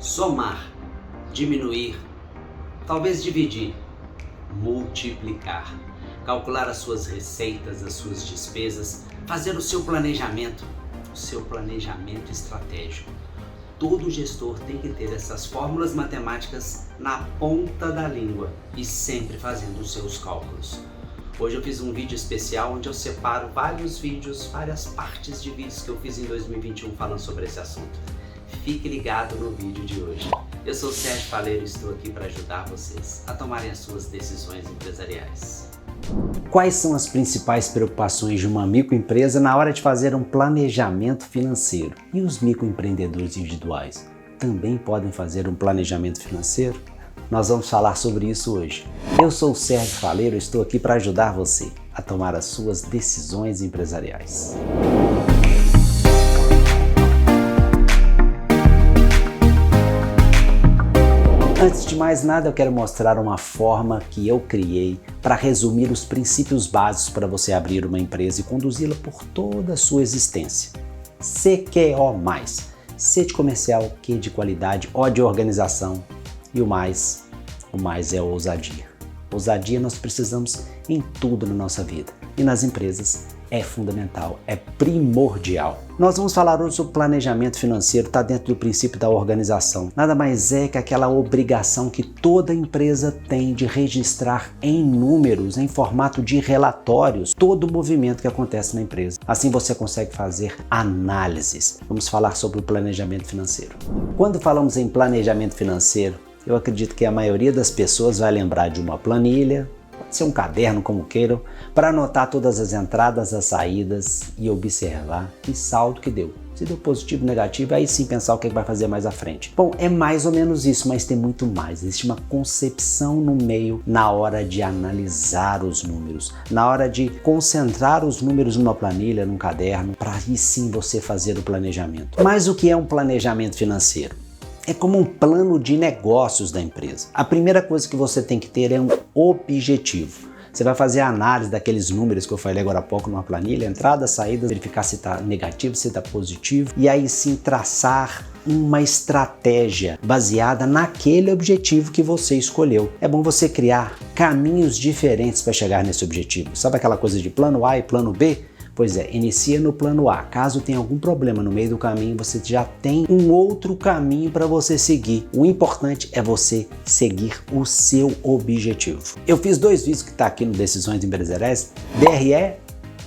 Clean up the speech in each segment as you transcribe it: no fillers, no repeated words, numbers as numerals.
somar, diminuir, talvez dividir, multiplicar, calcular as suas receitas, as suas despesas, fazer o seu planejamento estratégico. Todo gestor tem que ter essas fórmulas matemáticas na ponta da língua e sempre fazendo os seus cálculos. Hoje eu fiz um vídeo especial onde eu separo vários vídeos, várias partes de vídeos que eu fiz em 2021 falando sobre esse assunto. Fique ligado no vídeo de hoje. Eu sou o Sérgio Faleiro e estou aqui para ajudar vocês a tomarem as suas decisões empresariais. Quais são as principais preocupações de uma microempresa na hora de fazer um planejamento financeiro? E os microempreendedores individuais também podem fazer um planejamento financeiro? Nós vamos falar sobre isso hoje. Eu sou o Sérgio Faleiro e estou aqui para ajudar você a tomar as suas decisões empresariais. Antes de mais nada, eu quero mostrar uma forma que eu criei para resumir os princípios básicos para você abrir uma empresa e conduzi-la por toda a sua existência. CQO+. C de comercial, Q de qualidade, O de organização e o mais é ousadia. Ousadia nós precisamos em tudo na nossa vida e nas empresas é fundamental, é primordial. Nós vamos falar hoje sobre planejamento financeiro, está dentro do princípio da organização. Nada mais é que aquela obrigação que toda empresa tem de registrar em números, em formato de relatórios, todo o movimento que acontece na empresa. Assim você consegue fazer análises. Vamos falar sobre o planejamento financeiro. Quando falamos em planejamento financeiro, eu acredito que a maioria das pessoas vai lembrar de uma planilha, pode ser um caderno, como queiram, para anotar todas as entradas, as saídas e observar que saldo que deu. Se deu positivo ou negativo, aí sim pensar o que vai fazer mais à frente. Bom, é mais ou menos isso, mas tem muito mais. Existe uma concepção no meio na hora de analisar os números, na hora de concentrar os números numa planilha, num caderno, para aí sim você fazer o planejamento. Mas o que é um planejamento financeiro? É como um plano de negócios da empresa. A primeira coisa que você tem que ter é um objetivo. Você vai fazer a análise daqueles números que eu falei agora há pouco numa planilha, entrada, saída, verificar se está negativo, se está positivo, e aí sim traçar uma estratégia baseada naquele objetivo que você escolheu. É bom você criar caminhos diferentes para chegar nesse objetivo. Sabe aquela coisa de plano A e plano B? Pois é, inicia no plano A. Caso tenha algum problema no meio do caminho, você já tem um outro caminho para você seguir. O importante é você seguir o seu objetivo. Eu fiz dois vídeos que está aqui no Decisões Empresariais, DRE,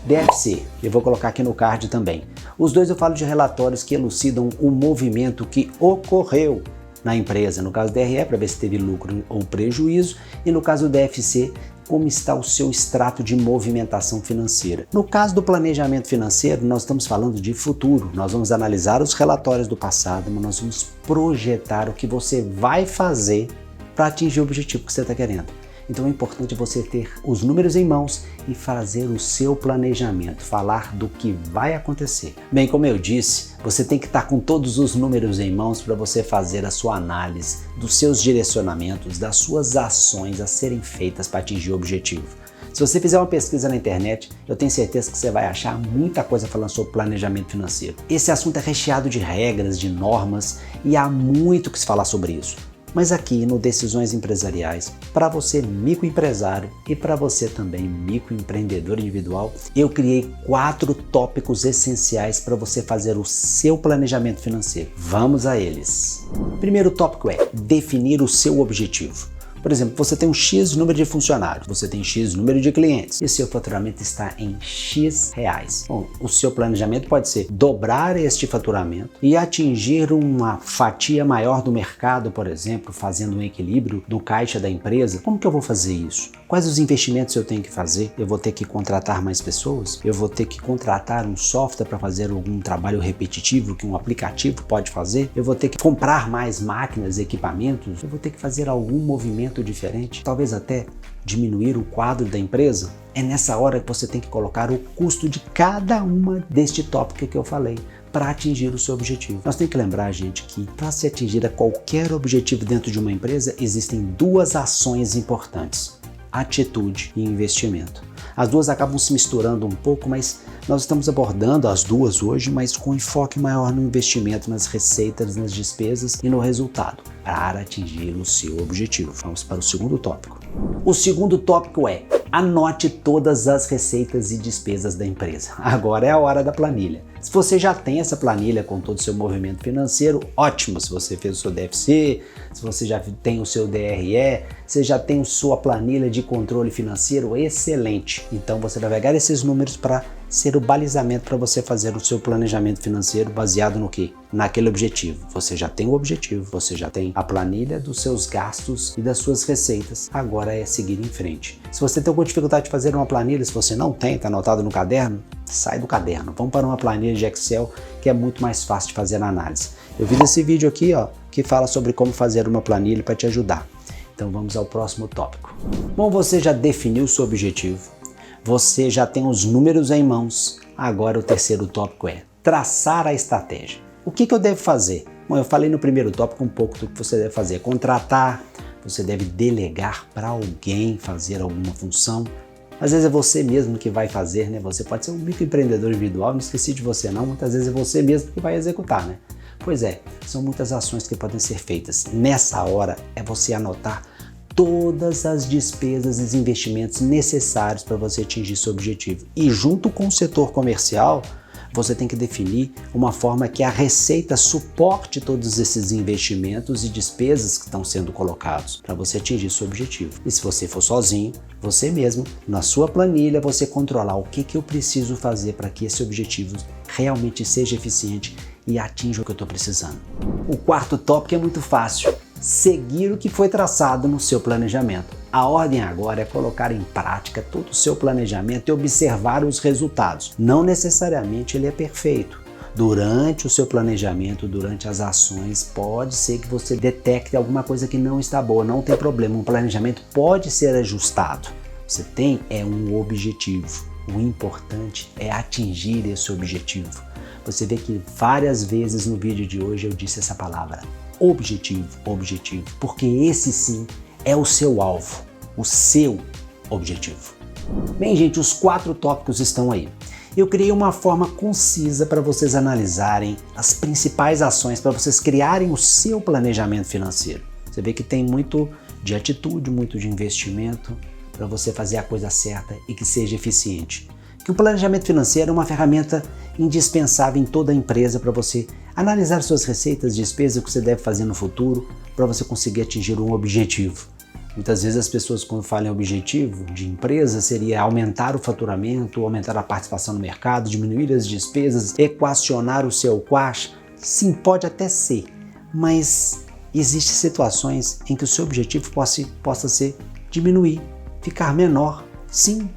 DFC. Eu vou colocar aqui no card também. Os dois eu falo de relatórios que elucidam o movimento que ocorreu na empresa. No caso do DRE, para ver se teve lucro ou prejuízo, e no caso do DFC, como está o seu extrato de movimentação financeira. No caso do planejamento financeiro, nós estamos falando de futuro. Nós vamos analisar os relatórios do passado, mas nós vamos projetar o que você vai fazer para atingir o objetivo que você está querendo. Então é importante você ter os números em mãos e fazer o seu planejamento, falar do que vai acontecer. Bem, como eu disse, você tem que estar com todos os números em mãos para você fazer a sua análise dos seus direcionamentos, das suas ações a serem feitas para atingir o objetivo. Se você fizer uma pesquisa na internet, eu tenho certeza que você vai achar muita coisa falando sobre planejamento financeiro. Esse assunto é recheado de regras, de normas e há muito que se falar sobre isso. Mas aqui no Decisões Empresariais, para você microempresário e para você também microempreendedor individual, eu criei 4 tópicos essenciais para você fazer o seu planejamento financeiro. Vamos a eles. Primeiro tópico é definir o seu objetivo. Por exemplo, você tem um X número de funcionários, você tem X número de clientes e seu faturamento está em X reais. Bom, o seu planejamento pode ser dobrar este faturamento e atingir uma fatia maior do mercado, por exemplo, fazendo um equilíbrio do caixa da empresa. Como que eu vou fazer isso? Quais os investimentos eu tenho que fazer? Eu vou ter que contratar mais pessoas? Eu vou ter que contratar um software para fazer algum trabalho repetitivo que um aplicativo pode fazer? Eu vou ter que comprar mais máquinas, equipamentos? Eu vou ter que fazer algum movimento diferente? Talvez até diminuir o quadro da empresa? É nessa hora que você tem que colocar o custo de cada uma deste tópico que eu falei para atingir o seu objetivo. Nós temos que lembrar, gente, que para se atingir qualquer objetivo dentro de uma empresa, existem 2 ações importantes: atitude e investimento. As duas acabam se misturando um pouco, mas Nós estamos abordando as duas hoje, mas com enfoque maior no investimento, nas receitas, nas despesas e no resultado, para atingir o seu objetivo. Vamos para o segundo tópico. O segundo tópico é: anote todas as receitas e despesas da empresa. Agora é a hora da planilha. Se você já tem essa planilha com todo o seu movimento financeiro, ótimo. Se você fez o seu DFC, se você já tem o seu DRE, você já tem sua planilha de controle financeiro, excelente. Então você vai pegar esses números para ser o balizamento para você fazer o seu planejamento financeiro baseado no quê? Naquele objetivo. Você já tem o objetivo, você já tem a planilha dos seus gastos e das suas receitas. Agora é seguir em frente. Se você tem alguma dificuldade de fazer uma planilha, se você não tem, está anotado no caderno, sai do caderno. Vamos para uma planilha de Excel que é muito mais fácil de fazer a análise. Eu fiz esse vídeo aqui, que fala sobre como fazer uma planilha para te ajudar. Então vamos ao próximo tópico. Bom, você já definiu o seu objetivo. Você já tem os números em mãos. Agora o terceiro tópico é traçar a estratégia. O que eu devo fazer? Bom, eu falei no primeiro tópico um pouco do que você deve fazer. Contratar, você deve delegar para alguém fazer alguma função. Às vezes é você mesmo que vai fazer, né? Você pode ser um microempreendedor individual, não esqueci de você não. Muitas vezes é você mesmo que vai executar, né? Pois é, são muitas ações que podem ser feitas. Nessa hora é você anotar todas as despesas e os investimentos necessários para você atingir seu objetivo. E junto com o setor comercial, você tem que definir uma forma que a receita suporte todos esses investimentos e despesas que estão sendo colocados para você atingir seu objetivo. E se você for sozinho, você mesmo, na sua planilha, você controlar o que eu preciso fazer para que esse objetivo realmente seja eficiente e atinja o que eu estou precisando. O quarto tópico é muito fácil. Seguir o que foi traçado no seu planejamento. A ordem agora é colocar em prática todo o seu planejamento e observar os resultados. Não necessariamente ele é perfeito. Durante o seu planejamento, durante as ações, pode ser que você detecte alguma coisa que não está boa, não tem problema. Um planejamento pode ser ajustado. Você tem um objetivo. O importante é atingir esse objetivo. Você vê que várias vezes no vídeo de hoje eu disse essa palavra. Objetivo, porque esse sim é o seu alvo, o seu objetivo. Bem, gente, os 4 tópicos estão aí. Eu criei uma forma concisa para vocês analisarem as principais ações, para vocês criarem o seu planejamento financeiro. Você vê que tem muito de atitude, muito de investimento, para você fazer a coisa certa e que seja eficiente. Que o planejamento financeiro é uma ferramenta indispensável em toda empresa para você analisar suas receitas, despesas, o que você deve fazer no futuro para você conseguir atingir um objetivo. Muitas vezes as pessoas, quando falam em objetivo de empresa, seria aumentar o faturamento, aumentar a participação no mercado, diminuir as despesas, equacionar o seu caixa. Sim, pode até ser, mas existem situações em que o seu objetivo possa ser diminuir, ficar menor. Sim,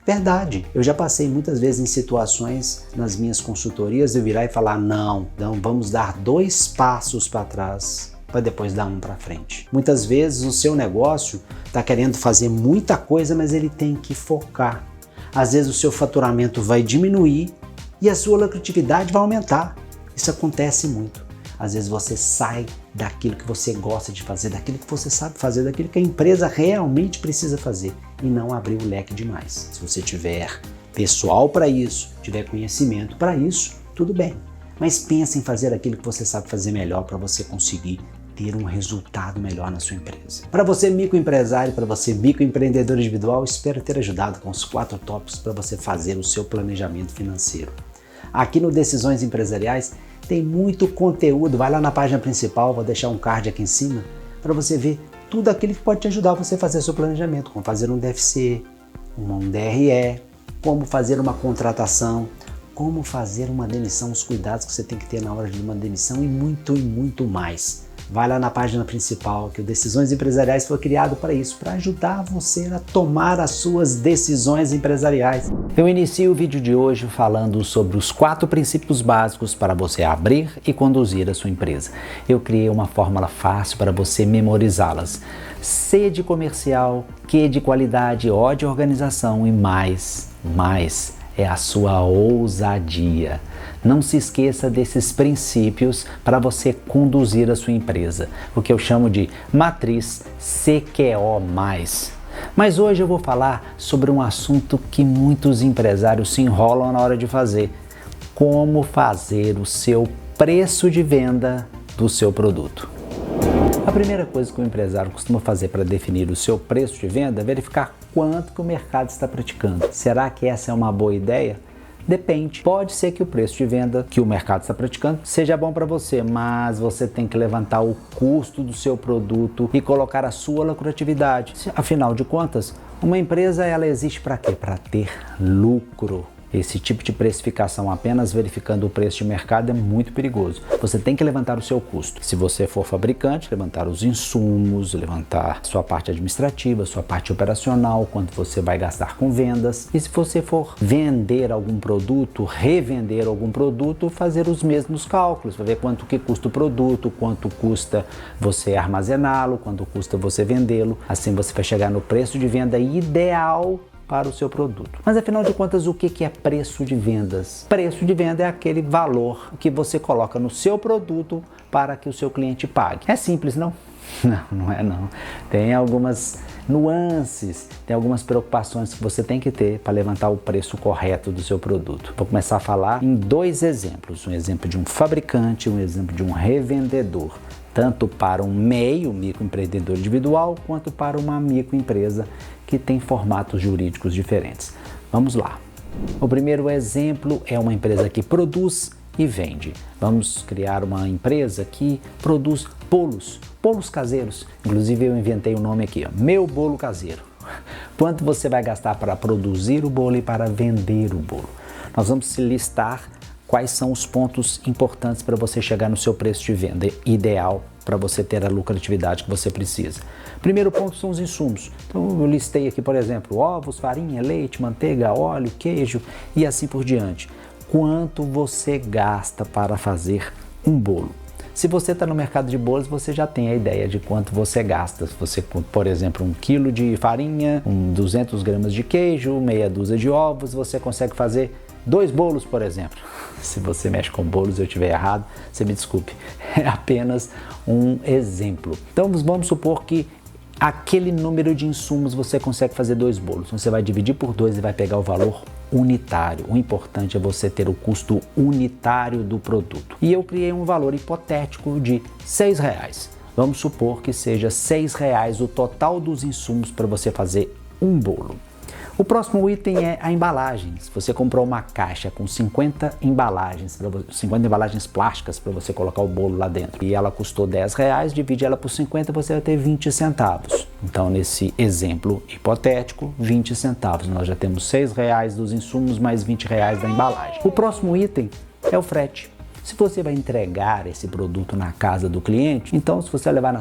verdade. Eu já passei muitas vezes em situações nas minhas consultorias de eu virar e falar não, vamos dar 2 passos para trás para depois dar um para frente. Muitas vezes o seu negócio está querendo fazer muita coisa, mas ele tem que focar. Às vezes o seu faturamento vai diminuir e a sua lucratividade vai aumentar. Isso acontece muito. Às vezes você sai daquilo que você gosta de fazer, daquilo que você sabe fazer, daquilo que a empresa realmente precisa fazer e não abrir o leque demais. Se você tiver pessoal para isso, tiver conhecimento para isso, tudo bem. Mas pense em fazer aquilo que você sabe fazer melhor para você conseguir ter um resultado melhor na sua empresa. Para você microempresário, para você microempreendedor individual, espero ter ajudado com os 4 tópicos para você fazer o seu planejamento financeiro. Aqui no Decisões Empresariais tem muito conteúdo, vai lá na página principal, vou deixar um card aqui em cima para você ver tudo aquilo que pode te ajudar você a fazer seu planejamento, como fazer um DFC, um DRE, como fazer uma contratação, como fazer uma demissão, os cuidados que você tem que ter na hora de uma demissão e muito mais. Vai lá na página principal, que o Decisões Empresariais foi criado para isso, para ajudar você a tomar as suas decisões empresariais. Eu inicio o vídeo de hoje falando sobre os 4 princípios básicos para você abrir e conduzir a sua empresa. Eu criei uma fórmula fácil para você memorizá-las. C de comercial, Q de qualidade, O de organização e mais é a sua ousadia. Não se esqueça desses princípios para você conduzir a sua empresa, o que eu chamo de matriz CQO+. Mas hoje eu vou falar sobre um assunto que muitos empresários se enrolam na hora de fazer: como fazer o seu preço de venda do seu produto. A primeira coisa que o empresário costuma fazer para definir o seu preço de venda é verificar quanto que o mercado está praticando. Será que essa é uma boa ideia? Depende. Pode ser que o preço de venda que o mercado está praticando seja bom para você, mas você tem que levantar o custo do seu produto e colocar a sua lucratividade. Afinal de contas, uma empresa ela existe para quê? Para ter lucro. Esse tipo de precificação apenas verificando o preço de mercado é muito perigoso. Você tem que levantar o seu custo. Se você for fabricante, levantar os insumos, levantar sua parte administrativa, sua parte operacional, quanto você vai gastar com vendas. E se você for vender algum produto, revender algum produto, fazer os mesmos cálculos, para ver quanto que custa o produto, quanto custa você armazená-lo, quanto custa você vendê-lo. Assim você vai chegar no preço de venda ideal para o seu produto. Mas afinal de contas, o que é preço de vendas? Preço de venda é aquele valor que você coloca no seu produto para que o seu cliente pague. É simples, não? Não é não. Tem algumas nuances, tem algumas preocupações que você tem que ter para levantar o preço correto do seu produto. Vou começar a falar em dois exemplos. Um exemplo de um fabricante, um exemplo de um revendedor. Tanto para um microempreendedor individual, quanto para uma microempresa que tem formatos jurídicos diferentes. Vamos lá. O primeiro exemplo é uma empresa que produz e vende. Vamos criar uma empresa que produz bolos caseiros. Inclusive eu inventei o nome aqui, ó, Meu Bolo Caseiro. Quanto você vai gastar para produzir o bolo e para vender o bolo? Nós vamos listar quais são os pontos importantes para você chegar no seu preço de venda ideal para você ter a lucratividade que você precisa. Primeiro ponto são os insumos. Então eu listei aqui, por exemplo, ovos, farinha, leite, manteiga, óleo, queijo e assim por diante. Quanto você gasta para fazer um bolo? Se você está no mercado de bolos, você já tem a ideia de quanto você gasta. Se você, por exemplo, 1 quilo de farinha, 200 gramas de queijo, meia dúzia de ovos, você consegue fazer 2 bolos, por exemplo. Se você mexe com bolos e eu estiver errado, você me desculpe. É apenas um exemplo. Então vamos supor que aquele número de insumos você consegue fazer 2 bolos. Então, você vai dividir por 2 e vai pegar o valor unitário. O importante é você ter o custo unitário do produto. E eu criei um valor hipotético de R$6. Vamos supor que seja R$6 o total dos insumos para você fazer um bolo. O próximo item é a embalagem. Se você comprou uma caixa com 50 embalagens plásticas para você colocar o bolo lá dentro e ela custou R$10, divide ela por 50, você vai ter 20 centavos. Então, nesse exemplo hipotético, 20 centavos. Nós já temos R$6 dos insumos mais R$20 da embalagem. O próximo item é o frete. Se você vai entregar esse produto na casa do cliente, então se você levar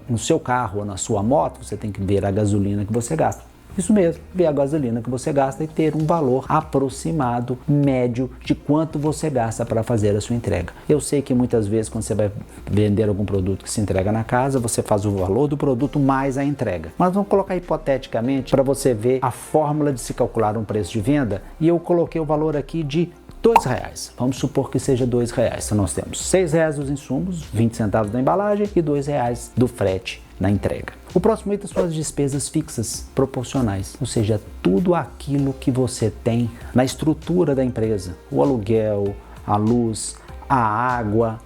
no seu carro ou na sua moto, você tem que ver a gasolina que você gasta. Isso mesmo, ver a gasolina que você gasta e ter um valor aproximado, médio, de quanto você gasta para fazer a sua entrega. Eu sei que muitas vezes quando você vai vender algum produto que se entrega na casa, você faz o valor do produto mais a entrega. Mas vamos colocar hipoteticamente para você ver a fórmula de se calcular um preço de venda, e eu coloquei o valor aqui de R$2. Vamos supor que seja R$2. Então nós temos R$6 dos insumos, 20 centavos da embalagem e R$2 do frete na entrega. O próximo item são as despesas fixas proporcionais, ou seja, tudo aquilo que você tem na estrutura da empresa, o aluguel, a luz, a água,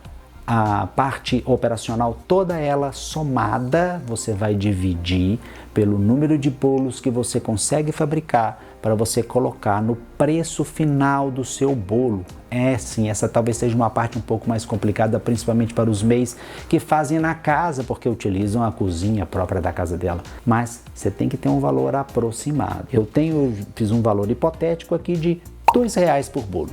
a parte operacional, toda ela somada, você vai dividir pelo número de bolos que você consegue fabricar para você colocar no preço final do seu bolo. Sim, essa talvez seja uma parte um pouco mais complicada, principalmente para os MEIs que fazem na casa, porque utilizam a cozinha própria da casa dela. Mas você tem que ter um valor aproximado. Eu fiz um valor hipotético aqui de R$2 por bolo.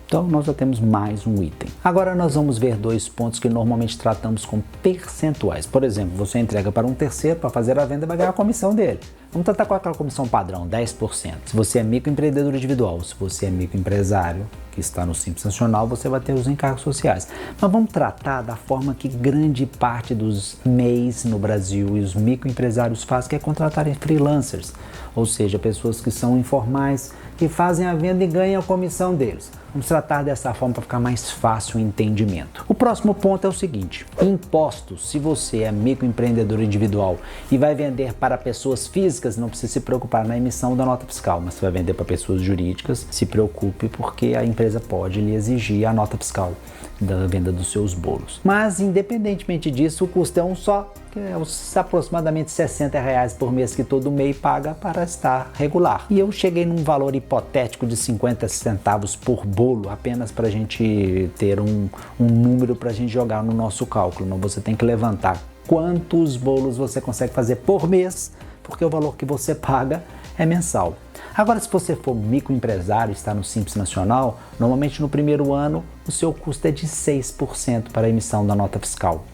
Então nós já temos mais um item. Agora nós vamos ver 2 pontos que normalmente tratamos com percentuais. Por exemplo, você entrega para um terceiro para fazer a venda e vai ganhar a comissão dele. Vamos tratar com aquela comissão padrão, 10%. Se você é microempreendedor individual, se você é microempresário, que está no Simples Nacional, você vai ter os encargos sociais. Mas vamos tratar da forma que grande parte dos MEIs no Brasil e os microempresários fazem, que é contratarem freelancers, ou seja, pessoas que são informais, que fazem a venda e ganham a comissão deles. Vamos tratar dessa forma para ficar mais fácil o entendimento. O próximo ponto é o seguinte: impostos. Se você é microempreendedor individual e vai vender para pessoas físicas, físicas, não precisa se preocupar na emissão da nota fiscal, mas se vai vender para pessoas jurídicas, se preocupe porque a empresa pode lhe exigir a nota fiscal da venda dos seus bolos. Mas, independentemente disso, o custo é um só, que é aproximadamente R$60 por mês que todo MEI paga para estar regular. E eu cheguei num valor hipotético de 50 centavos por bolo, apenas para a gente ter um número para a gente jogar no nosso cálculo. Não, você tem que levantar quantos bolos você consegue fazer por mês, porque o valor que você paga é mensal. Agora, se você for microempresário e está no Simples Nacional, normalmente no primeiro ano o seu custo é de 6% para a emissão da nota fiscal.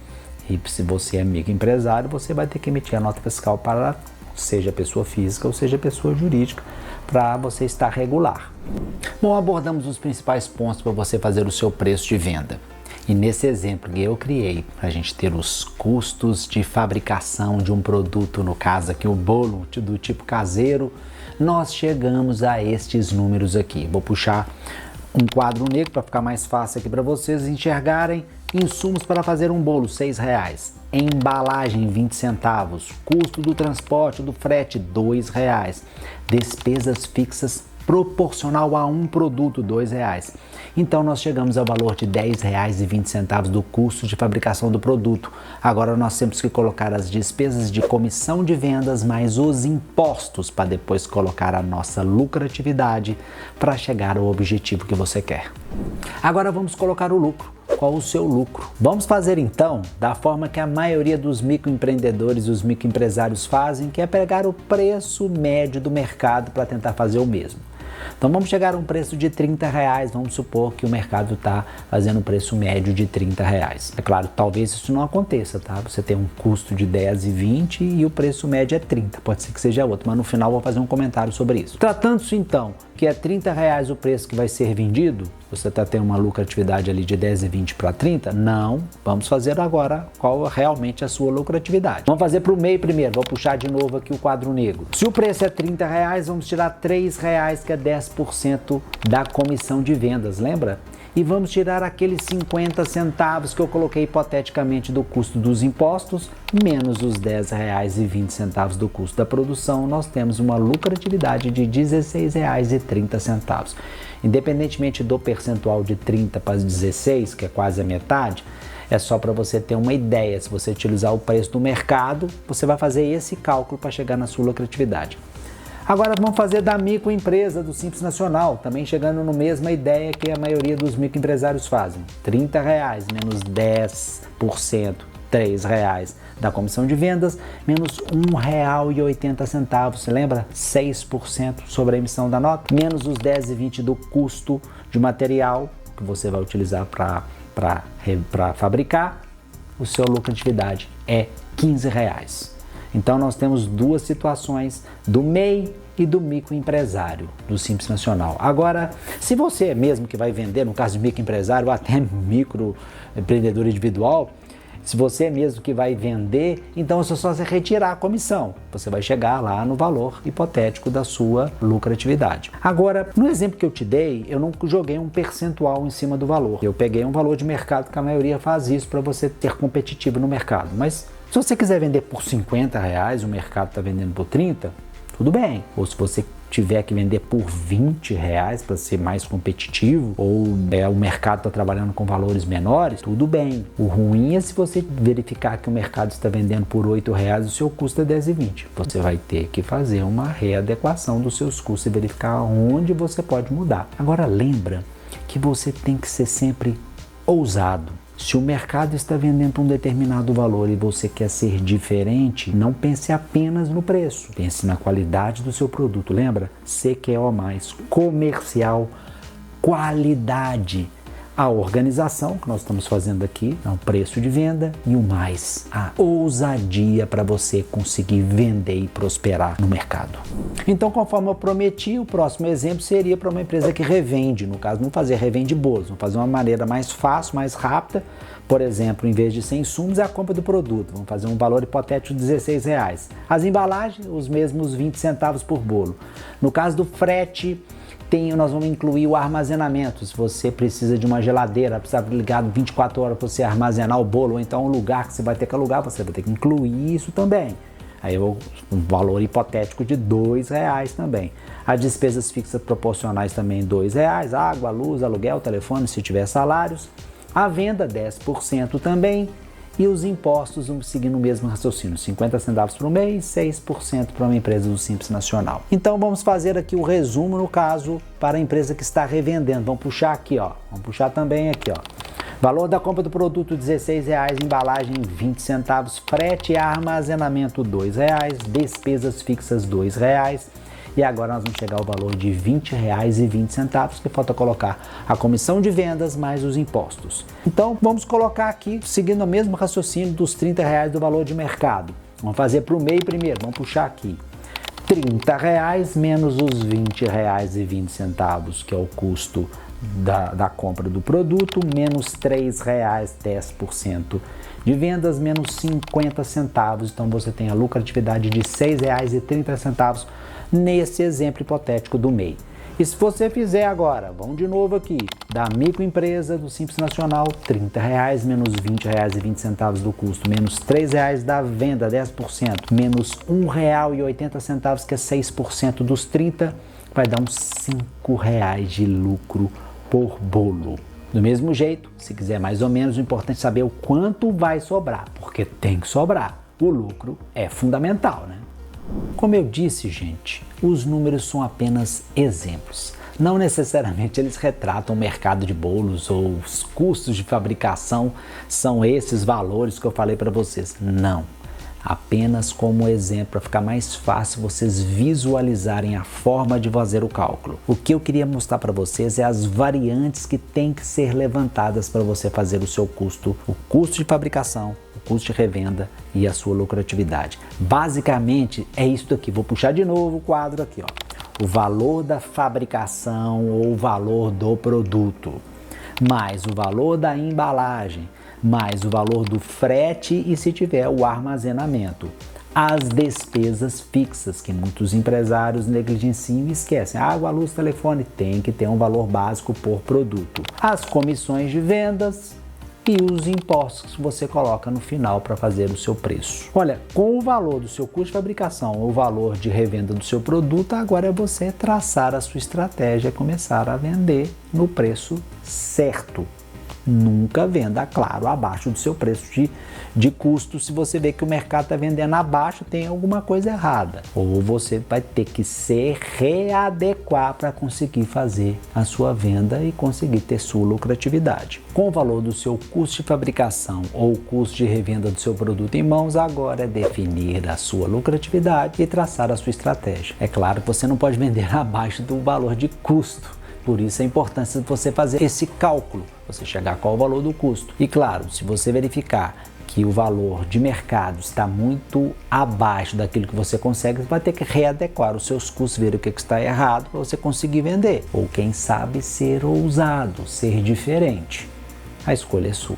E se você é microempresário, você vai ter que emitir a nota fiscal para, seja pessoa física ou seja pessoa jurídica, para você estar regular. Bom, abordamos os principais pontos para você fazer o seu preço de venda. E nesse exemplo que eu criei, para a gente ter os custos de fabricação de um produto, no caso aqui o bolo do tipo caseiro, nós chegamos a estes números aqui. Vou puxar um quadro negro para ficar mais fácil aqui para vocês enxergarem. Insumos para fazer um bolo, R$6. Embalagem, 20 centavos. Custo do transporte, do frete, R$2. Despesas fixas proporcional a um produto, R$2. Então nós chegamos ao valor de R$10,20 do custo de fabricação do produto. Agora nós temos que colocar as despesas de comissão de vendas mais os impostos para depois colocar a nossa lucratividade para chegar ao objetivo que você quer. Agora vamos colocar o lucro. Qual o seu lucro? Vamos fazer então da forma que a maioria dos microempreendedores e os microempresários fazem, que é pegar o preço médio do mercado para tentar fazer o mesmo. Então vamos chegar a um preço de R$30, vamos supor que o mercado está fazendo um preço médio de R$30. É claro, talvez isso não aconteça, tá? Você tem um custo de R$10,20 e o preço médio é 30, pode ser que seja outro, mas no final eu vou fazer um comentário sobre isso. Tratando-se então que é R$30 o preço que vai ser vendido, você está tendo uma lucratividade ali de R$10,20 para 30? Não, vamos fazer agora qual é realmente a sua lucratividade. Vamos fazer para o MEI primeiro, vou puxar de novo aqui o quadro negro. Se o preço é R$30, vamos tirar R$3, que é 10% da comissão de vendas, lembra? E vamos tirar aqueles 50 centavos que eu coloquei hipoteticamente do custo dos impostos, menos os R$10,20 do custo da produção, nós temos uma lucratividade de R$16,30. Independentemente do percentual de 30 para 16, que é quase a metade, é só para você ter uma ideia. Se você utilizar o preço do mercado, você vai fazer esse cálculo para chegar na sua lucratividade. Agora vamos fazer da microempresa do Simples Nacional, também chegando na mesma ideia que a maioria dos microempresários fazem. R$30 menos 10%, R$3 da comissão de vendas, menos R$1,80, você lembra? 6% sobre a emissão da nota, menos os R$10,20 do custo de material que você vai utilizar para fabricar, o seu lucratividade é R$15. Então nós temos duas situações do MEI e do microempresário do Simples Nacional. Agora, se você é mesmo que vai vender, no caso de microempresário ou até microempreendedor individual, se você é mesmo que vai vender, então é só você retirar a comissão. Você vai chegar lá no valor hipotético da sua lucratividade. Agora, no exemplo que eu te dei, eu não joguei um percentual em cima do valor. Eu peguei um valor de mercado, que a maioria faz isso para você ter competitivo no mercado. Mas se você quiser vender por R$50, o mercado está vendendo por 30, tudo bem. Ou se você tiver que vender por R$20 para ser mais competitivo, ou o mercado está trabalhando com valores menores, tudo bem. O ruim é se você verificar que o mercado está vendendo por R$8, o seu custo é R$10,20. Você vai ter que fazer uma readequação dos seus custos e verificar onde você pode mudar. Agora lembra que você tem que ser sempre ousado. Se o mercado está vendendo por um determinado valor e você quer ser diferente, não pense apenas no preço. Pense na qualidade do seu produto. Lembra? CQO+, comercial, qualidade. A organização, que nós estamos fazendo aqui, é o preço de venda e o mais, a ousadia para você conseguir vender e prosperar no mercado. Então, conforme eu prometi, o próximo exemplo seria para uma empresa que revende, no caso, não fazer revende bolos, vamos fazer uma maneira mais fácil, mais rápida. Por exemplo, em vez de 100 insumos, é a compra do produto. Vamos fazer um valor hipotético de R$16. As embalagens, os mesmos 20 centavos por bolo. No caso do frete, nós vamos incluir o armazenamento. Se você precisa de uma geladeira, precisa ligado 24 horas para você armazenar o bolo, ou então um lugar que você vai ter que alugar, você vai ter que incluir isso também. Aí um valor hipotético de R$2 também. As despesas fixas proporcionais também R$2, água, luz, aluguel, telefone, se tiver salários. A venda 10% também. E os impostos seguindo o mesmo raciocínio, 50 centavos por mês, 6% para uma empresa do Simples Nacional. Então vamos fazer aqui o resumo no caso para a empresa que está revendendo. Vamos puxar aqui, ó. Vamos puxar também aqui, ó. Valor da compra do produto R$16, embalagem 20 centavos, frete e armazenamento R$2, despesas fixas R$2. E agora nós vamos chegar ao valor de R$20,20, que falta colocar a comissão de vendas mais os impostos. Então vamos colocar aqui, seguindo o mesmo raciocínio dos R$30 do valor de mercado. Vamos fazer para o MEI primeiro, vamos puxar aqui. R$30 menos os R$20,20, que é o custo da compra do produto, menos R$3, 10% de vendas, menos 50 centavos. Então você tem a lucratividade de R$6,30 nesse exemplo hipotético do MEI. E se você fizer agora, vamos de novo aqui, da microempresa do Simples Nacional, R$30 menos R$20,20 do custo, menos R$3 da venda, 10%, menos R$1,80, que é 6% dos 30, vai dar uns R$5 de lucro por bolo. Do mesmo jeito, se quiser mais ou menos, o importante é saber o quanto vai sobrar, porque tem que sobrar. O lucro é fundamental, né? Como eu disse, gente, os números são apenas exemplos. Não necessariamente eles retratam o mercado de bolos ou os custos de fabricação são esses valores que eu falei para vocês. Não. Apenas como exemplo, para ficar mais fácil vocês visualizarem a forma de fazer o cálculo. O que eu queria mostrar para vocês é as variantes que têm que ser levantadas para você fazer o seu custo, o custo de fabricação, o custo de revenda e a sua lucratividade. Basicamente é isso aqui. Vou puxar de novo o quadro aqui, ó. O valor da fabricação ou o valor do produto, mais o valor da embalagem, mais o valor do frete e se tiver o armazenamento. As despesas fixas, que muitos empresários negligenciam e esquecem. Água, luz, telefone, tem que ter um valor básico por produto. As comissões de vendas e os impostos que você coloca no final para fazer o seu preço. Olha, com o valor do seu custo de fabricação ou o valor de revenda do seu produto, agora é você traçar a sua estratégia e começar a vender no preço certo. Nunca venda, claro, abaixo do seu preço de custo. Se você vê que o mercado está vendendo abaixo, tem alguma coisa errada. Ou você vai ter que se readequar para conseguir fazer a sua venda e conseguir ter sua lucratividade. Com o valor do seu custo de fabricação ou o custo de revenda do seu produto em mãos, agora é definir a sua lucratividade e traçar a sua estratégia. É claro que você não pode vender abaixo do valor de custo. Por isso a importância de você fazer esse cálculo, você chegar a qual o valor do custo. E claro, se você verificar que o valor de mercado está muito abaixo daquilo que você consegue, você vai ter que readequar os seus custos, ver o que está errado para você conseguir vender. Ou quem sabe ser ousado, ser diferente. A escolha é sua.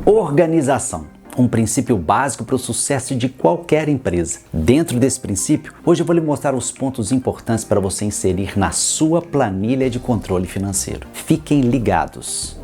Organização. Um princípio básico para o sucesso de qualquer empresa. Dentro desse princípio, hoje eu vou lhe mostrar os pontos importantes para você inserir na sua planilha de controle financeiro. Fiquem ligados!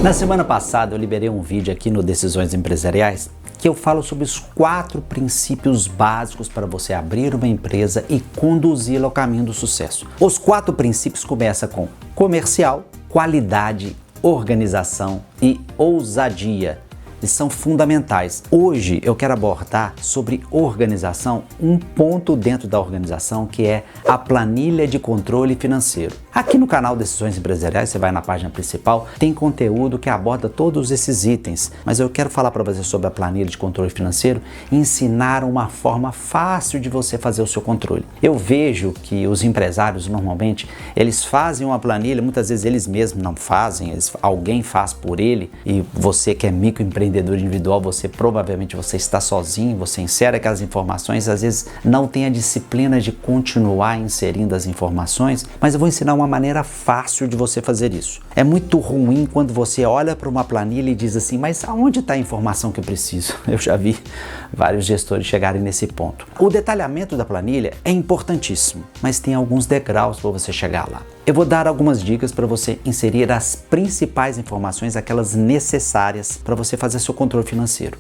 Na semana passada eu liberei um vídeo aqui no Decisões Empresariais que eu falo sobre os 4 princípios básicos para você abrir uma empresa e conduzi-la ao caminho do sucesso. Os 4 princípios começam com comercial, qualidade, organização e ousadia. Eles são fundamentais. Hoje eu quero abordar sobre organização, um ponto dentro da organização que é a planilha de controle financeiro. Aqui no canal Decisões Empresariais, você vai na página principal, tem conteúdo que aborda todos esses itens, mas eu quero falar para você sobre a planilha de controle financeiro e ensinar uma forma fácil de você fazer o seu controle. Eu vejo que os empresários normalmente, eles fazem uma planilha, muitas vezes eles mesmos não fazem, alguém faz por ele e você que é microempreendedor individual, você provavelmente você está sozinho, você insere aquelas informações, às vezes não tem a disciplina de continuar inserindo as informações, mas eu vou ensinar uma maneira fácil de você fazer isso. É muito ruim quando você olha para uma planilha e diz assim, mas aonde está a informação que eu preciso? Eu já vi vários gestores chegarem nesse ponto. O detalhamento da planilha é importantíssimo, mas tem alguns degraus para você chegar lá. Eu vou dar algumas dicas para você inserir as principais informações, aquelas necessárias para você fazer seu controle financeiro.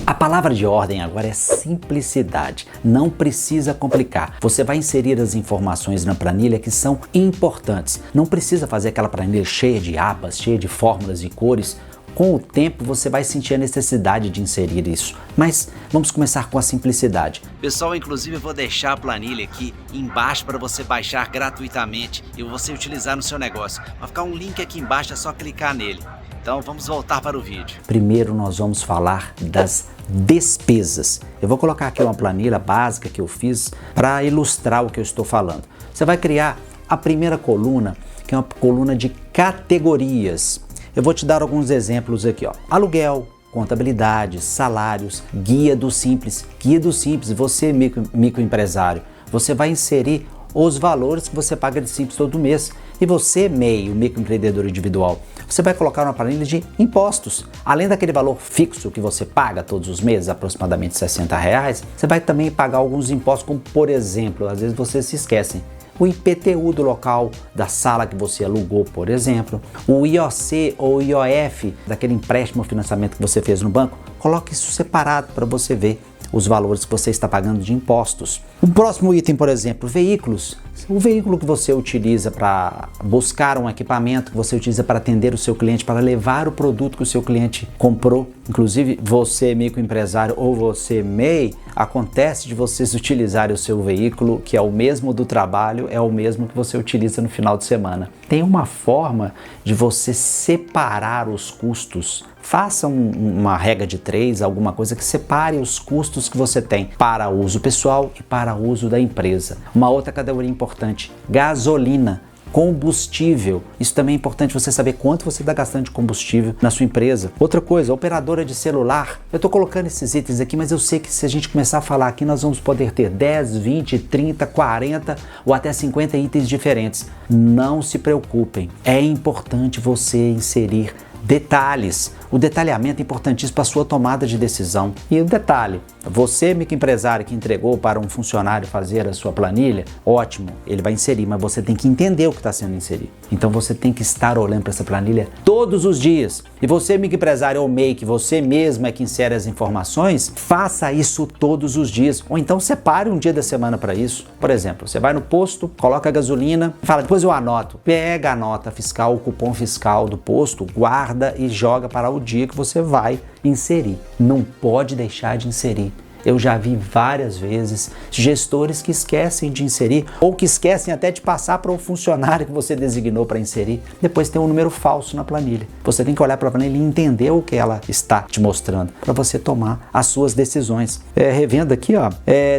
A palavra de ordem agora é simplicidade. Não precisa complicar. Você vai inserir as informações na planilha que são importantes. Não precisa fazer aquela planilha cheia de abas, cheia de fórmulas e cores. Com o tempo você vai sentir a necessidade de inserir isso. Mas vamos começar com a simplicidade. Pessoal, inclusive eu vou deixar a planilha aqui embaixo para você baixar gratuitamente e você utilizar no seu negócio. Vai ficar um link aqui embaixo, é só clicar nele. Então vamos voltar para o vídeo. Primeiro nós vamos falar das despesas. Eu vou colocar aqui uma planilha básica que eu fiz para ilustrar o que eu estou falando. Você vai criar a primeira coluna, que é uma coluna de categorias. Eu vou te dar alguns exemplos aqui, ó. Aluguel, contabilidade, salários, guia do simples. Guia do simples, você microempresário, você vai inserir os valores que você paga de simples todo mês. E você, MEI, o microempreendedor individual, você vai colocar uma planilha de impostos. Além daquele valor fixo que você paga todos os meses, aproximadamente R$60, você vai também pagar alguns impostos, como por exemplo, às vezes vocês se esquecem, o IPTU do local, da sala que você alugou, por exemplo, o IOC ou IOF, daquele empréstimo ou financiamento que você fez no banco, coloque isso separado para você ver os valores que você está pagando de impostos. O próximo item, por exemplo, veículos. O veículo que você utiliza para buscar um equipamento, que você utiliza para atender o seu cliente, para levar o produto que o seu cliente comprou. Inclusive, você microempresário ou você MEI, acontece de vocês utilizarem o seu veículo, que é o mesmo do trabalho, é o mesmo que você utiliza no final de semana. Tem uma forma de você separar os custos. Faça uma regra de 3, alguma coisa que separe os custos que você tem para uso pessoal e para uso da empresa. Uma outra categoria importante, gasolina, combustível. Isso também é importante você saber quanto você está gastando de combustível na sua empresa. Outra coisa, operadora de celular. Eu estou colocando esses itens aqui, mas eu sei que se a gente começar a falar aqui, nós vamos poder ter 10, 20, 30, 40 ou até 50 itens diferentes. Não se preocupem, é importante você inserir detalhes. O detalhamento é importantíssimo para a sua tomada de decisão. E o detalhe, você microempresário que entregou para um funcionário fazer a sua planilha, ótimo, ele vai inserir, mas você tem que entender o que está sendo inserido. Então você tem que estar olhando para essa planilha todos os dias. E você microempresário ou MEI, que você mesmo é que insere as informações, faça isso todos os dias. Ou então separe um dia da semana para isso. Por exemplo, você vai no posto, coloca a gasolina, fala, depois eu anoto. Pega a nota fiscal, o cupom fiscal do posto, guarda e joga para o dia que você vai inserir. Não pode deixar de inserir. Eu já vi várias vezes gestores que esquecem de inserir ou que esquecem até de passar para o funcionário que você designou para inserir. Depois tem um número falso na planilha. Você tem que olhar para a planilha e entender o que ela está te mostrando para você tomar as suas decisões. Revendo aqui, ó,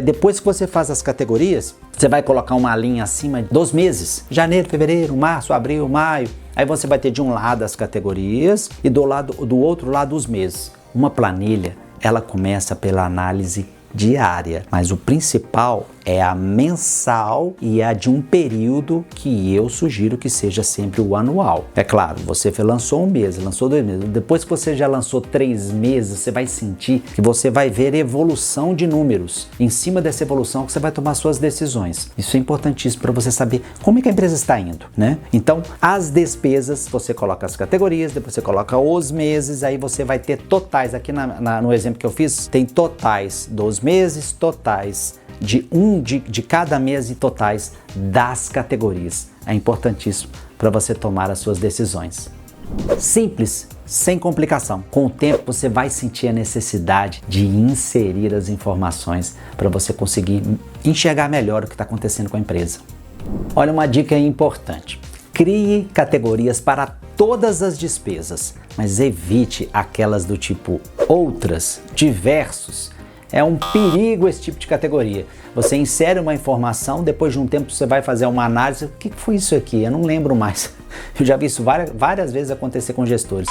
depois que você faz as categorias, você vai colocar uma linha acima dos meses. Janeiro, fevereiro, março, abril, maio. Aí você vai ter de um lado as categorias e do outro lado os meses. Uma planilha, ela começa pela análise diária, mas o principal é a mensal e a de um período que eu sugiro que seja sempre o anual. É claro, você lançou um mês, lançou 2 meses, depois que você já lançou 3 meses, você vai sentir que você vai ver evolução de números. Em cima dessa evolução que você vai tomar suas decisões. Isso é importantíssimo para você saber como é que a empresa está indo, né? Então, as despesas, você coloca as categorias, depois você coloca os meses, aí você vai ter totais. Aqui no exemplo que eu fiz, tem totais dos meses, totais de cada mês e totais das categorias. É importantíssimo para você tomar as suas decisões. Simples, sem complicação. Com o tempo você vai sentir a necessidade de inserir as informações para você conseguir enxergar melhor o que está acontecendo com a empresa. Olha, uma dica importante. Crie categorias para todas as despesas, mas evite aquelas do tipo outras, diversos. É um perigo esse tipo de categoria. Você insere uma informação, depois de um tempo você vai fazer uma análise. O que foi isso aqui? Eu não lembro mais. Eu já vi isso várias vezes acontecer com gestores.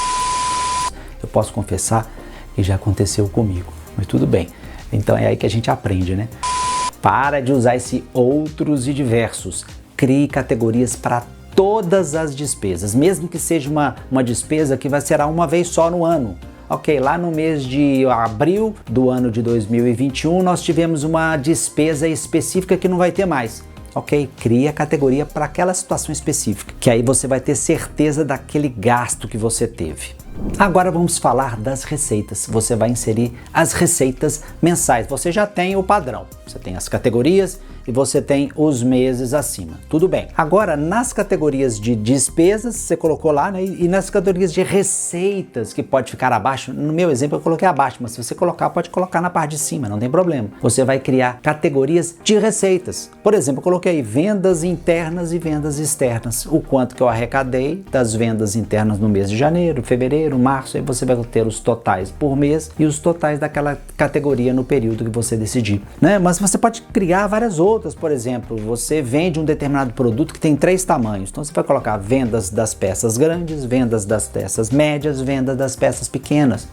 Eu posso confessar que já aconteceu comigo, mas tudo bem. Então é aí que a gente aprende, né? Para de usar esse outros e diversos. Crie categorias para todas as despesas, mesmo que seja uma despesa que vai ser uma vez só no ano. Ok, lá no mês de abril do ano de 2021 nós tivemos uma despesa específica que não vai ter mais. Ok, cria a categoria para aquela situação específica, que aí você vai ter certeza daquele gasto que você teve. Agora vamos falar das receitas. Você vai inserir as receitas mensais. Você já tem o padrão, você tem as categorias e você tem os meses acima. Tudo bem. Agora, nas categorias de despesas, você colocou lá, né? E nas categorias de receitas, que pode ficar abaixo, no meu exemplo eu coloquei abaixo, mas se você colocar, pode colocar na parte de cima, não tem problema. Você vai criar categorias de receitas. Por exemplo, eu coloquei aí vendas internas e vendas externas. O quanto que eu arrecadei das vendas internas no mês de janeiro, fevereiro, março, aí você vai ter os totais por mês e os totais daquela categoria no período que você decidir, né? Mas você pode criar várias outras. Por exemplo, você vende um determinado produto que tem 3 tamanhos, então você vai colocar vendas das peças grandes, vendas das peças médias, vendas das peças pequenas.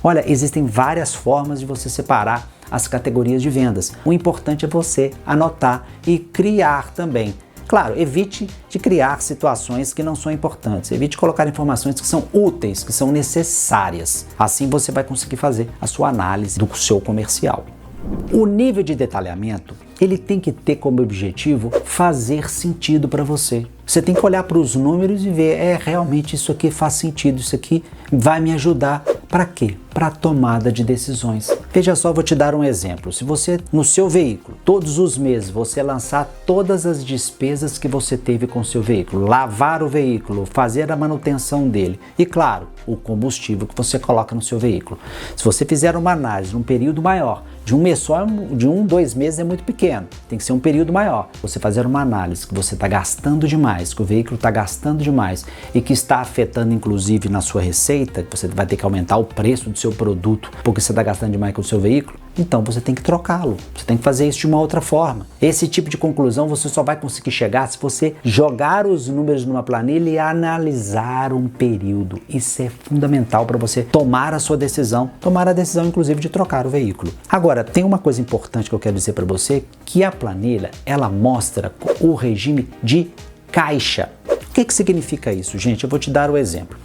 Olha, existem várias formas de você separar as categorias de vendas. O importante é você anotar e criar também. Claro, evite de criar situações que não são importantes, evite colocar informações que são úteis, que são necessárias. Assim você vai conseguir fazer a sua análise do seu comercial. O nível de detalhamento, ele tem que ter como objetivo fazer sentido para você. Você tem que olhar para os números e ver, realmente isso aqui faz sentido, isso aqui vai me ajudar. Para quê? Para a tomada de decisões. Veja só, vou te dar um exemplo. Se você, no seu veículo, todos os meses, você lançar todas as despesas que você teve com o seu veículo, lavar o veículo, fazer a manutenção dele e, claro, o combustível que você coloca no seu veículo. Se você fizer uma análise num período maior, de um mês só, de 2 meses é muito pequeno, tem que ser um período maior. Você fazer uma análise que você está gastando demais, que o veículo está gastando demais e que está afetando inclusive na sua receita, que você vai ter que aumentar o preço do seu produto porque você está gastando demais com o seu veículo, então você tem que trocá-lo, você tem que fazer isso de uma outra forma. Esse tipo de conclusão você só vai conseguir chegar se você jogar os números numa planilha e analisar um período. Isso é fundamental para você tomar a sua decisão, tomar a decisão inclusive de trocar o veículo. Agora, tem uma coisa importante que eu quero dizer para você, que a planilha, ela mostra o regime de caixa. O que significa isso, gente? Eu vou te dar o exemplo.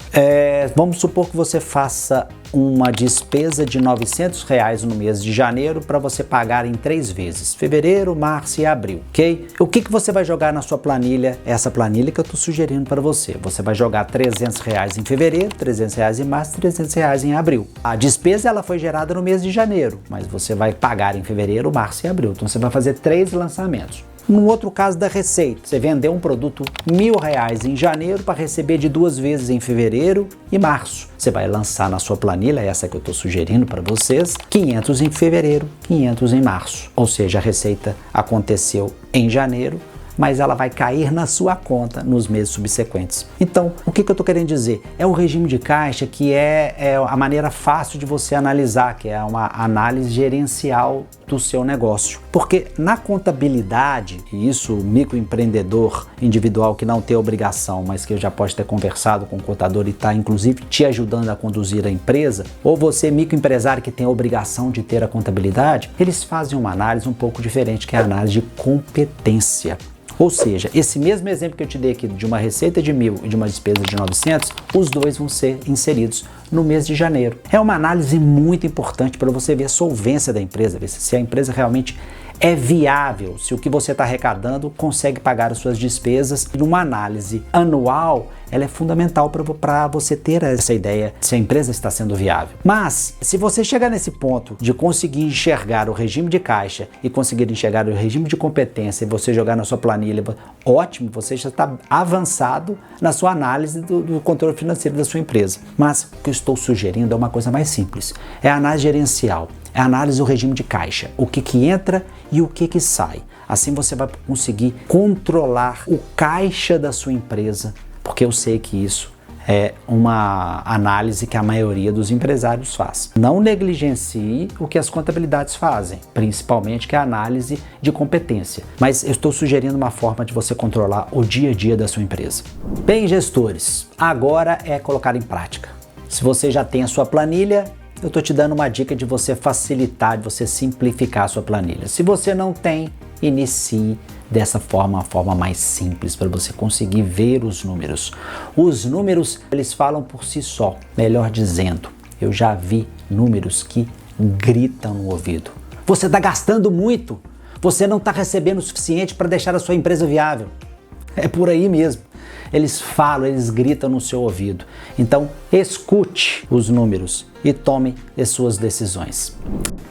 Vamos supor que você faça uma despesa de R$900 no mês de janeiro para você pagar em 3 vezes, fevereiro, março e abril, ok? O que você vai jogar na sua planilha? Essa planilha que eu estou sugerindo para você. Você vai jogar R$300 em fevereiro, R$300 em março, R$300 em abril. A despesa ela foi gerada no mês de janeiro, mas você vai pagar em fevereiro, março e abril. Então você vai fazer 3 lançamentos. No outro caso da receita, você vendeu um produto R$1.000 em janeiro para receber de 2 vezes em fevereiro e março. Você vai lançar na sua planilha, essa que eu estou sugerindo para vocês, 500 em fevereiro, 500 em março. Ou seja, a receita aconteceu em janeiro, mas ela vai cair na sua conta nos meses subsequentes. Então, o que eu estou querendo dizer? É o regime de caixa que é a maneira fácil de você analisar, que é uma análise gerencial do seu negócio. Porque na contabilidade, e isso o microempreendedor individual que não tem obrigação, mas que já pode ter conversado com o contador e está inclusive te ajudando a conduzir a empresa, ou você microempresário que tem a obrigação de ter a contabilidade, eles fazem uma análise um pouco diferente, que é a análise de competência. Ou seja, esse mesmo exemplo que eu te dei aqui de uma receita de 1.000 e de uma despesa de 900, os dois vão ser inseridos no mês de janeiro. É uma análise muito importante para você ver a solvência da empresa, ver se a empresa realmente é viável, se o que você está arrecadando consegue pagar as suas despesas. Numa análise anual, ela é fundamental para você ter essa ideia se a empresa está sendo viável. Mas, se você chegar nesse ponto de conseguir enxergar o regime de caixa e conseguir enxergar o regime de competência e você jogar na sua planilha, ótimo, você já está avançado na sua análise do controle financeiro da sua empresa. Mas o que eu estou sugerindo é uma coisa mais simples, é a análise gerencial. É a análise do regime de caixa, o que entra e o que sai. Assim você vai conseguir controlar o caixa da sua empresa, porque eu sei que isso é uma análise que a maioria dos empresários faz. Não negligencie o que as contabilidades fazem, principalmente que é a análise de competência. Mas eu estou sugerindo uma forma de você controlar o dia a dia da sua empresa. Bem, gestores, agora é colocar em prática. Se você já tem a sua planilha, eu estou te dando uma dica de você facilitar, de você simplificar a sua planilha. Se você não tem, inicie dessa forma, a forma mais simples para você conseguir ver os números. Os números, eles falam por si só. Melhor dizendo, eu já vi números que gritam no ouvido. Você está gastando muito, você não está recebendo o suficiente para deixar a sua empresa viável. É por aí mesmo. eles falam, eles gritam no seu ouvido. Então, escute os números e tome as suas decisões.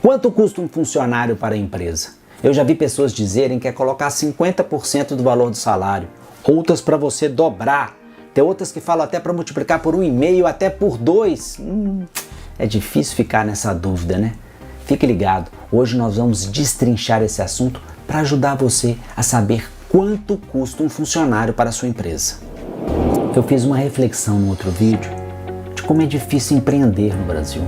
Quanto custa um funcionário para a empresa? Eu já vi pessoas dizerem que é colocar 50% do valor do salário, outras para você dobrar, tem outras que falam até para multiplicar por 1,5, até por 2. É difícil ficar nessa dúvida, né? Fique ligado, hoje nós vamos destrinchar esse assunto para ajudar você a saber quanto custa um funcionário para a sua empresa. Eu fiz uma reflexão no outro vídeo de como é difícil empreender no Brasil.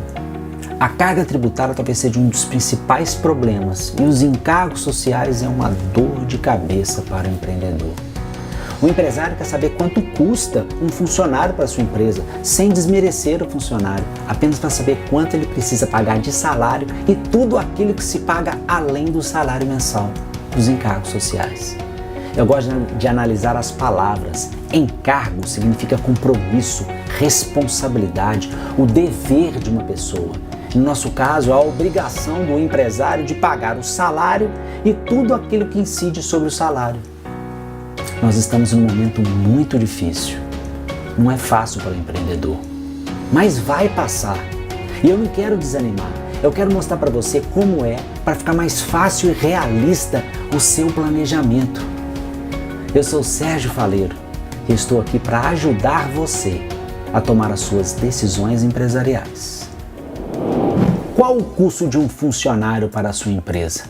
A carga tributária talvez seja um dos principais problemas e os encargos sociais é uma dor de cabeça para o empreendedor. O empresário quer saber quanto custa um funcionário para a sua empresa, sem desmerecer o funcionário, apenas para saber quanto ele precisa pagar de salário e tudo aquilo que se paga além do salário mensal, dos encargos sociais. Eu gosto de analisar as palavras. Encargo significa compromisso, responsabilidade, o dever de uma pessoa. No nosso caso, a obrigação do empresário de pagar o salário e tudo aquilo que incide sobre o salário. Nós estamos num momento muito difícil. Não é fácil para o empreendedor, mas vai passar. E eu não quero desanimar. Eu quero mostrar para você como é para ficar mais fácil e realista o seu planejamento. Eu sou Sérgio Faleiro e estou aqui para ajudar você a tomar as suas decisões empresariais. Qual o custo de um funcionário para a sua empresa?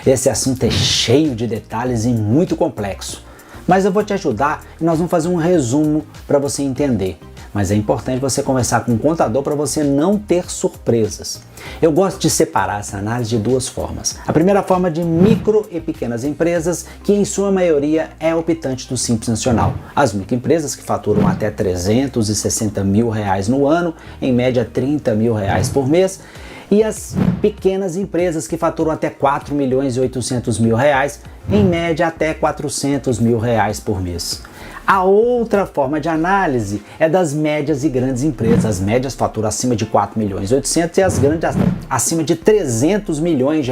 Esse assunto é cheio de detalhes e muito complexo. Mas eu vou te ajudar e nós vamos fazer um resumo para você entender. Mas é importante você conversar com o contador para você não ter surpresas. Eu gosto de separar essa análise de duas formas. A primeira forma de micro e pequenas empresas, que em sua maioria é optante do Simples Nacional. As microempresas que faturam até R$360 mil no ano, em média R$30 mil por mês. E as pequenas empresas que faturam até R$4.800.000, em média até R$400 mil por mês. A outra forma de análise é das médias e grandes empresas. As médias faturam acima de R$4.800.000 e as grandes acima de R$300 milhões.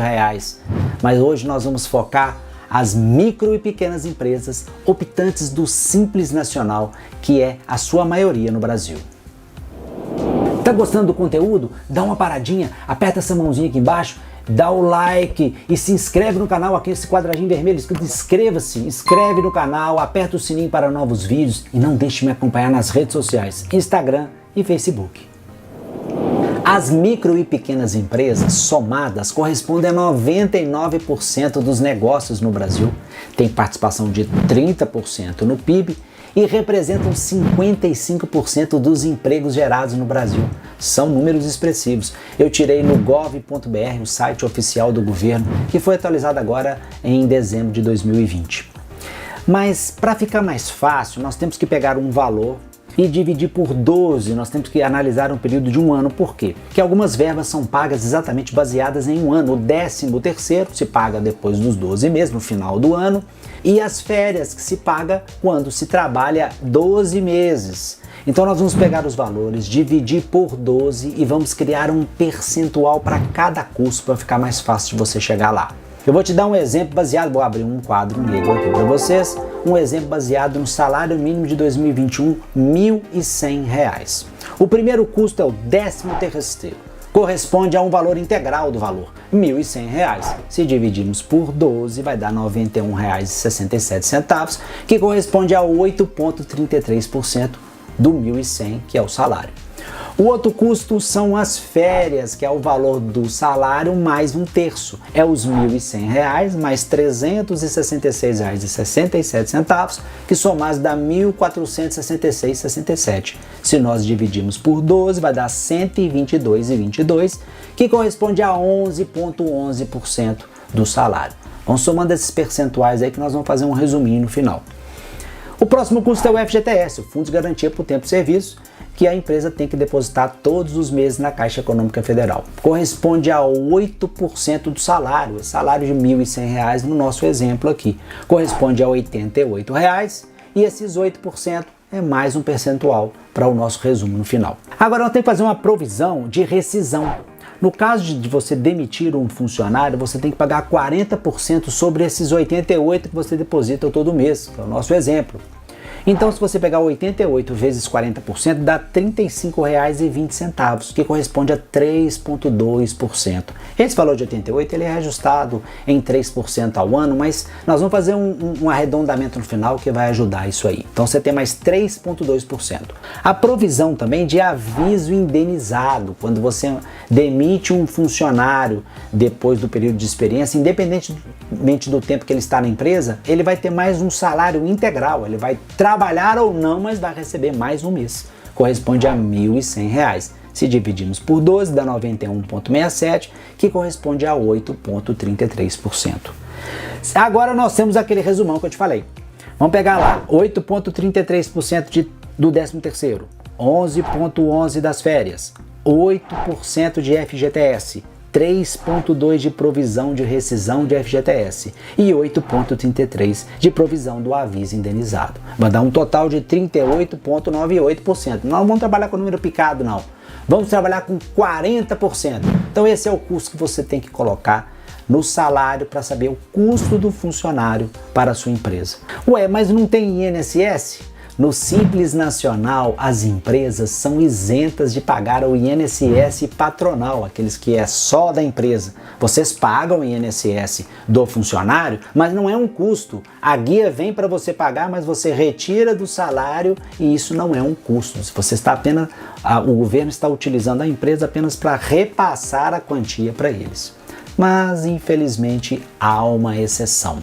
Mas hoje nós vamos focar as micro e pequenas empresas optantes do Simples Nacional, que é a sua maioria no Brasil. Tá gostando do conteúdo? Dá uma paradinha, aperta essa mãozinha aqui embaixo, dá o like e se inscreve no canal, aqui esse quadradinho vermelho escrito inscreva-se, inscreve no canal, aperta o sininho para novos vídeos e não deixe de me acompanhar nas redes sociais, Instagram e Facebook. As micro e pequenas empresas somadas correspondem a 99% dos negócios no Brasil, tem participação de 30% no PIB e representam 55% dos empregos gerados no Brasil. São números expressivos. Eu tirei no gov.br, o site oficial do governo, que foi atualizado agora em dezembro de 2020. Mas para ficar mais fácil, nós temos que pegar um valor e dividir por 12, nós temos que analisar um período de um ano. Por quê? Porque algumas verbas são pagas exatamente baseadas em um ano. O 13º se paga depois dos 12 meses, no final do ano, e as férias que se paga quando se trabalha 12 meses. Então nós vamos pegar os valores, dividir por 12 e vamos criar um percentual para cada custo para ficar mais fácil de você chegar lá. Eu vou te dar um exemplo baseado, vou abrir um quadro negro aqui para vocês, um exemplo baseado no salário mínimo de 2021, R$1.100. O primeiro custo é o 13º, corresponde a um valor integral do valor, R$1.100. Se dividirmos por 12, vai dar R$91,67, que corresponde a 8,33% do 1.100, que é o salário. O outro custo são as férias, que é o valor do salário mais 1/3. É os R$1.100 mais R$366,67, que somados dá R$1.466,67. Se nós dividirmos por 12, vai dar R$122,22, que corresponde a 11,11% do salário. Vamos somando esses percentuais aí que nós vamos fazer um resuminho no final. O próximo custo é o FGTS, o Fundo de Garantia por Tempo de Serviço, que a empresa tem que depositar todos os meses na Caixa Econômica Federal. Corresponde a 8% do salário, salário de R$1.100 no nosso exemplo aqui. Corresponde a R$88 e esses 8% é mais um percentual para o nosso resumo no final. Agora nós temos que fazer uma provisão de rescisão. No caso de você demitir um funcionário, você tem que pagar 40% sobre esses 88% que você deposita todo mês, que é o nosso exemplo. Então, se você pegar 88 vezes 40%, dá R$ 35,20, que corresponde a 3,2%. Esse valor de 88 ele é ajustado em 3% ao ano, mas nós vamos fazer um arredondamento no final que vai ajudar isso aí. Então, você tem mais 3,2%. A provisão também de aviso indenizado, quando você demite um funcionário depois do período de experiência, independentemente do tempo que ele está na empresa, ele vai ter mais um salário integral, ele vai trabalhar ou não, mas vai receber mais um mês. Corresponde a R$ 1.100. Se dividirmos por 12, dá 91,67, que corresponde a 8,33%. Agora nós temos aquele resumão que eu te falei. Vamos pegar lá, 8,33% do 13º, 11,11% das férias, 8% de FGTS, 3,2% de provisão de rescisão de FGTS e 8,33% de provisão do aviso indenizado. Vai dar um total de 38,98%. Não vamos trabalhar com número picado, não. Vamos trabalhar com 40%. Então esse é o custo que você tem que colocar no salário para saber o custo do funcionário para a sua empresa. Ué, mas não tem INSS? No Simples Nacional, as empresas são isentas de pagar o INSS patronal, aqueles que é só da empresa. Vocês pagam o INSS do funcionário, mas não é um custo. A guia vem para você pagar, mas você retira do salário e isso não é um custo. Se você está apenas, o governo está utilizando a empresa apenas para repassar a quantia para eles. Mas, infelizmente, há uma exceção.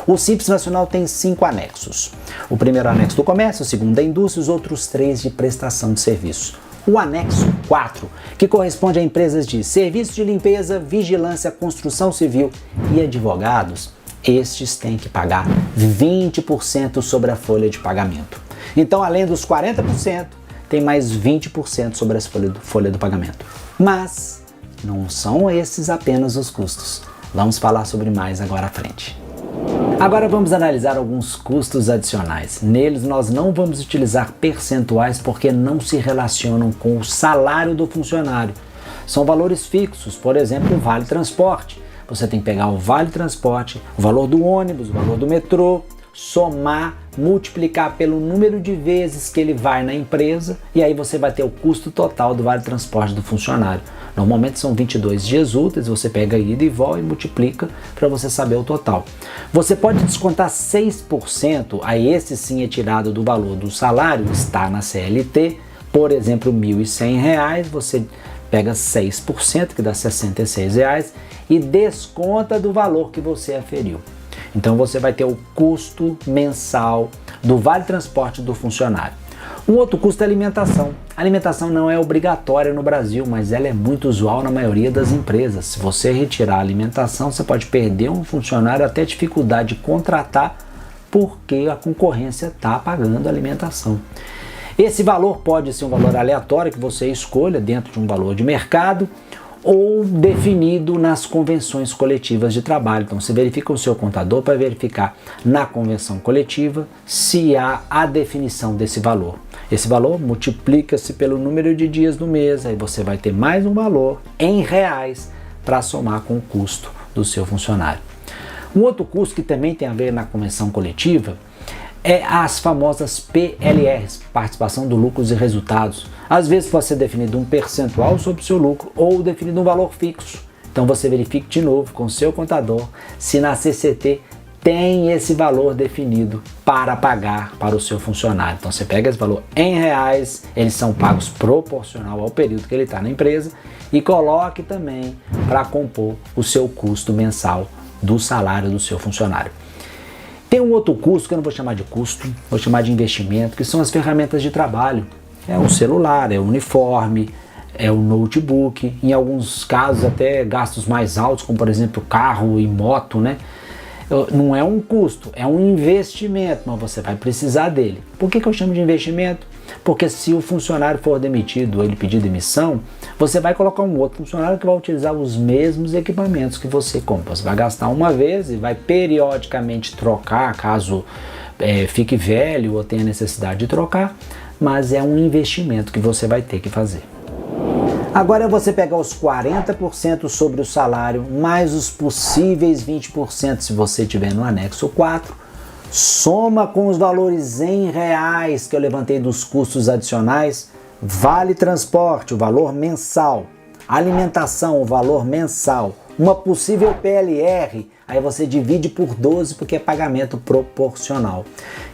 O Simples Nacional tem 5 anexos. O primeiro anexo do comércio, o segundo da indústria e os outros 3 de prestação de serviço. O anexo 4, que corresponde a empresas de serviço de limpeza, vigilância, construção civil e advogados, estes têm que pagar 20% sobre a folha de pagamento. Então, além dos 40%, tem mais 20% sobre a folha do pagamento. Mas não são esses apenas os custos. Vamos falar sobre mais agora à frente. Agora vamos analisar alguns custos adicionais. Neles nós não vamos utilizar percentuais porque não se relacionam com o salário do funcionário. São valores fixos, por exemplo, o vale transporte. Você tem que pegar o vale transporte, o valor do ônibus, o valor do metrô, somar, multiplicar pelo número de vezes que ele vai na empresa e aí você vai ter o custo total do vale transporte do funcionário. Normalmente são 22 dias úteis, você pega a ida e volta e multiplica para você saber o total. Você pode descontar 6%, aí esse sim é tirado do valor do salário, está na CLT, por exemplo, R$ 1.100, você pega 6%, que dá R$ 66, e desconta do valor que você aferiu. Então você vai ter o custo mensal do vale transporte do funcionário. Um outro custo é alimentação. A alimentação não é obrigatória no Brasil, mas ela é muito usual na maioria das empresas. Se você retirar a alimentação, você pode perder um funcionário, até dificuldade de contratar, porque a concorrência está pagando a alimentação. Esse valor pode ser um valor aleatório que você escolha dentro de um valor de mercado, ou definido nas convenções coletivas de trabalho. Então você verifica o seu contador para verificar na convenção coletiva se há a definição desse valor. Esse valor multiplica-se pelo número de dias do mês, aí você vai ter mais um valor em reais para somar com o custo do seu funcionário. Um outro custo que também tem a ver na convenção coletiva é as famosas PLRs, participação do lucros e resultados. Às vezes pode ser definido um percentual sobre o seu lucro ou definido um valor fixo. Então você verifique de novo com o seu contador se na CCT tem esse valor definido para pagar para o seu funcionário. Então você pega esse valor em reais, eles são pagos proporcional ao período que ele está na empresa e coloque também para compor o seu custo mensal do salário do seu funcionário. Tem um outro custo que eu não vou chamar de custo, vou chamar de investimento, que são as ferramentas de trabalho. É o celular, é o uniforme, é o notebook, em alguns casos até gastos mais altos, como por exemplo carro e moto, né? Não é um custo, é um investimento, mas você vai precisar dele. Por que eu chamo de investimento? Porque se o funcionário for demitido ou ele pedir demissão, você vai colocar um outro funcionário que vai utilizar os mesmos equipamentos que você compra. Você vai gastar uma vez e vai periodicamente trocar, caso fique velho ou tenha necessidade de trocar, mas é um investimento que você vai ter que fazer. Agora é você pegar os 40% sobre o salário, mais os possíveis 20% se você tiver no anexo 4, Soma com os valores em reais que eu levantei dos custos adicionais, vale transporte, o valor mensal, alimentação, o valor mensal, uma possível PLR, aí você divide por 12 porque é pagamento proporcional.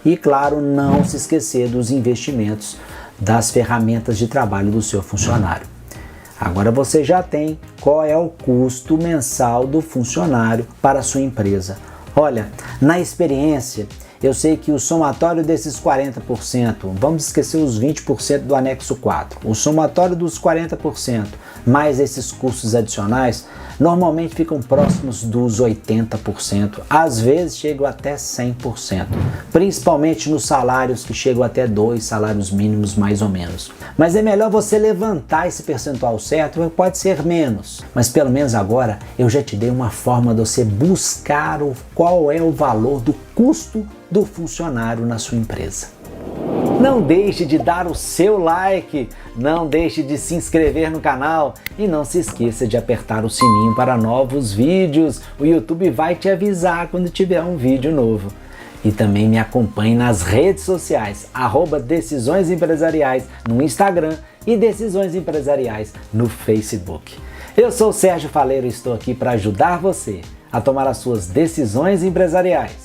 E claro, não se esquecer dos investimentos das ferramentas de trabalho do seu funcionário. Agora você já tem qual é o custo mensal do funcionário para a sua empresa. Olha, na experiência, eu sei que o somatório desses 40%, vamos esquecer os 20% do anexo 4, o somatório dos 40% mais esses custos adicionais, normalmente ficam próximos dos 80%, às vezes chegam até 100%, principalmente nos salários que chegam até 2 salários mínimos mais ou menos. Mas é melhor você levantar esse percentual certo, pode ser menos, mas pelo menos agora eu já te dei uma forma de você buscar qual é o valor do custo do funcionário na sua empresa. Não deixe de dar o seu like, não deixe de se inscrever no canal e não se esqueça de apertar o sininho para novos vídeos. O YouTube vai te avisar quando tiver um vídeo novo. E também me acompanhe nas redes sociais, @Decisões Empresariais no Instagram e Decisões Empresariais no Facebook. Eu sou o Sérgio Faleiro e estou aqui para ajudar você a tomar as suas decisões empresariais.